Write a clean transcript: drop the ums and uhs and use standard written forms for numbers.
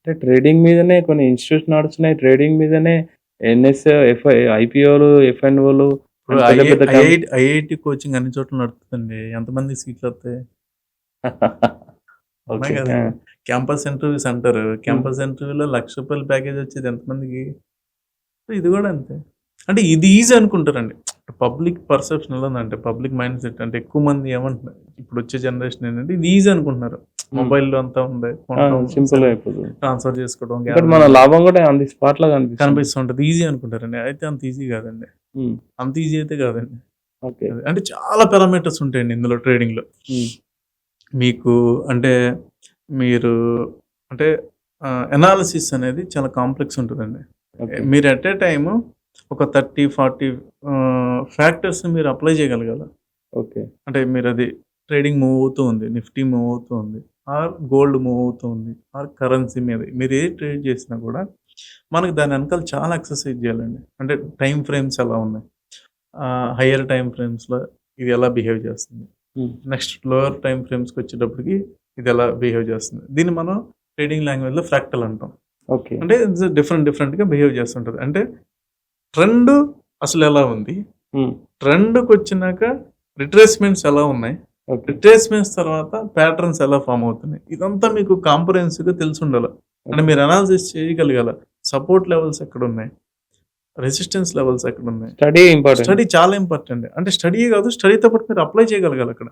అంటే ట్రేడింగ్ మీదనే కొన్ని ఇన్‌స్టిట్యూట్స్ నడుస్తున్నాయి. ట్రేడింగ్ మీదనే ఐపీఓలు, ఎఫ్ఎన్ఓలు ఇప్పుడు అండ్ పెద్ద పెద్ద ఐఐటీ కోచింగ్ అన్ని చోట్ల నడుతుందండి. ఎంతమంది సీట్లొత్తాయి? ఉన్నాయి ఓకే. ఆ! గదండీ. క్యాంపస్ ఇంటర్వ్యూస్ అంటారు. హ్మ్. క్యాంపస్ ఇంటర్వ్యూలో రూ. 1,00,000 ప్యాకేజ్ వచ్చేది ఎంతమందికి? ఇది గూడా అంతే. అంటే ఇది ఈజీ అనుకుంటారండి. పబ్లిక్ పర్సెప్షన్ ఎలా ఉందంటే, పబ్లిక్ మైండ్ సెట్ అంటే ఎక్కువ మంది ఏమంటున్నారు, ఇప్పుడొచ్చే జనరేషన్ ఏంటంటే ఇది ఈజీ అనుకుంటున్నారు. హ్మ్. మొబైల్‌లో అంతా ఉంది. ఆ! కొనటం, సింపుల్‌గా అయిపోతది. ట్రాన్స్‌ఫర్ చేసుకోవడం, బట్ మన గ్యాలరీలో లాభం గూడా ఆన్ ది స్పాట్‌లో కనిపిస్తుంది. కనిపిస్తుంటది. ఈజీ అనుకుంటారండి. అయితే అంత ఈజీ గాదండి. హ్మ్. అంత ఈజీ అయితే గాదండి. ఓకే. అది. అంటే చాలా పారామీటర్స్ ఉంటాయండి ఇందులో ట్రేడింగ్‌లో. హ్మ్. మీకు అంటే మీరు అంటే అనాలిసిస్ అనేది చాలా కాంప్లెక్స్ ఉంటదండి. ఓకే. మీరు ఎట్ ఎ టైము ఒక 30, 40 ఫ్యాక్టర్స్‌ని మీరు అప్లై చేయగలగాల. ఓకే. అంటే మీరది ట్రేడింగ్ మూవ్ అవుతూ ఉంది. నిఫ్టీ మూవ్ అవుతూ ఉంది. ఆర్ గోల్డ్ మూవ్ అవుతూ ఉంది. ఆర్ కరెన్సీ మీద మీరు ఏది ట్రేడ్ చేసినా కూడా మనకు దాని వెనకాల చాలా ఎక్సర్సైజ్ చేయాలండి. అంటే టైమ్ ఫ్రేమ్స్ ఎలా ఉన్నాయి? హైయర్ టైమ్ ఫ్రేమ్స్‌లో ఇది ఎలా బిహేవ్ చేస్తుంది? హ్మ్. నెక్స్ట్ లోయర్ టైమ్ ఫ్రేమ్స్‌కొచ్చేటప్పటికి ఇదెలా బిహేవ్ చేస్తుంది. దీన్ని మనం ట్రేడింగ్ లాంగ్వేజ్‌లో ఫ్రాక్టల్ అంటాం. ఓకే. అంటే ఇట్స్ డిఫరెంట్‌గా బిహేవ్ చేస్తుంటది. అంటే ట్రెండ్ అసలెలా ఉంది? హ్మ్. ట్రెండ్‌కొచ్చినాక రిట్రేస్‌మెంట్స్ ఎలా ఉన్నాయి? ఓకే. రిట్రేస్‌మెంట్స్ తర్వాత ప్యాటర్న్స్ ఎలా ఫార్మ్ అవుతున్నాయి? ఇదంతా మీకు కాంప్రహెన్సివ్‌గా తెలిసుండాల. అంటే ఓకే. మీరు అనాలిసిస్ చేయగలగాల. సపోర్ట్ లెవెల్స్ ఎక్కడున్నాయి? రెసిస్టెన్స్ లెవెల్స్ ఎక్కడున్నాయి? Study important. స్టడీ చాలా ఇంపార్టెంట్. అంటే స్టడీయే కాదు, స్టడీతో పాటు మీరు అప్లై చేయగలగాలి అక్కడ.